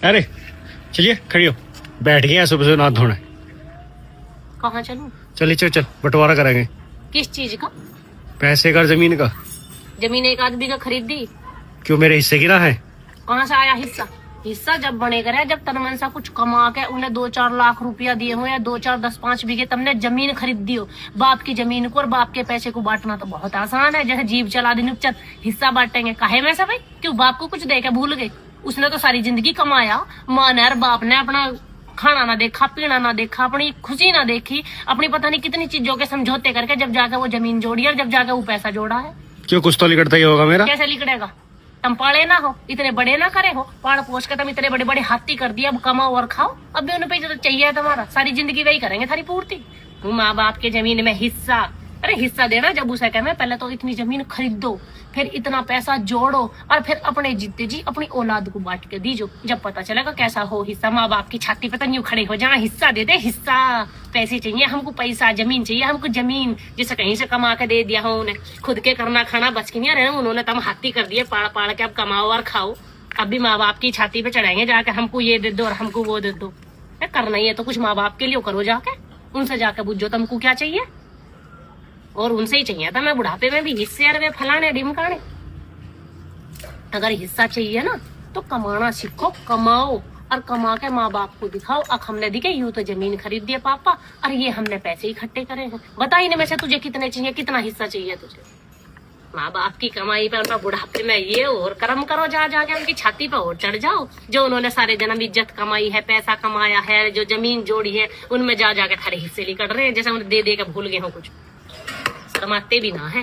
अरे चलिए खड़ी हो, बैठ गए हैं सुबह से नाथ धोना। कहाँ चलूं? चलिए चल चल, बंटवारा करेंगे। किस चीज का? पैसे का, जमीन का। जमीन एक आदमी का खरीद दी। क्यों, मेरे हिस्से की ना है? कहाँ से आया हिस्सा? हिस्सा जब बनेगा रे, जब तनमन सा कुछ कमा के उन्हें 2-4 लाख रुपया दिए हो या 2-4 10-5 बीघे तुमने जमीन खरीद दी हो। बाप की जमीन को और बाप के पैसे को बांटना तो बहुत आसान है, जैसे जीव चला दी चल हिस्सा बांटेंगे। काहे में से भाई? क्यों बाप को कुछ दे के भूल गए? उसने तो सारी जिंदगी कमाया, माँ ने और बाप ने अपना खाना ना देखा, पीना ना देखा, अपनी खुशी ना देखी, अपनी पता नहीं कितनी चीजों के समझौते करके जब जाकर वो जमीन जोड़ी और जब जाकर वो पैसा जोड़ा है। क्यों, कुछ तो लिखता ही होगा मेरा। कैसे लिखड़ेगा? तुम पाले ना हो, इतने बड़े ना करे हो, पाड़ पोष के तुम इतने बड़े बड़े हाथी कर दिया। अब कमाओ और खाओ, अब भी उन्हें पैसा तो चाहिए तुम्हारा। सारी जिंदगी वही करेंगे थारी पूर्ति। माँ बाप के जमीन में हिस्सा, अरे हिस्सा देना जब उसे कहना पहले तो इतनी जमीन खरीदो, फिर इतना पैसा जोड़ो और फिर अपने जीते जी अपनी औलाद को बांट के दीजो। जब पता चलेगा कैसा हो हिस्सा, माँ बाप की छाती पे तो यूं खड़े हो जाना, हिस्सा दे दे हिस्सा। पैसे चाहिए हमको, पैसा, जमीन चाहिए हमको, जमीन जिसे कहीं से कमा के दे दिया हो उन्हें, खुद के करना खाना बच के नहीं रहे उन्होंने, तम हाथी कर दिए पाड़ पाड़ के। अब कमाओ और खाओ। अब भी माँ बाप की छाती पे चढ़ाएंगे जाके, हमको ये दे दो और हमको वो दे दो। करना ही है तो कुछ माँ बाप के लिए करो, जाके उनसे जाके पूछो तुमको क्या चाहिए, और उनसे ही चाहिए था मैं बुढ़ापे में भी हिस्से यार वे फलाने ढिमकाने। अगर हिस्सा चाहिए ना तो कमाना सीखो, कमाओ और कमा के माँ बाप को दिखाओ। अब हमने दिखे यूं तो जमीन खरीद दिए पापा, और ये हमने पैसे इकट्ठे करे हैं। बता ही नहीं में से तुझे कितने चाहिए, कितना हिस्सा चाहिए तुझे। माँ बाप की कमाई पे उनका बुढ़ापे में ये और कर्म करो, जा जाके उनकी छाती पे और चढ़ जाओ। जो उन्होंने सारे जन्म इज्जत कमाई है, पैसा कमाया है, जो जमीन जोड़ी है, उनमें जा जाके थारे हिस्से लिकड़ रहे हैं, जैसे उन्हें दे दे के भूल गए हो कुछ। शर्माते भी ना है।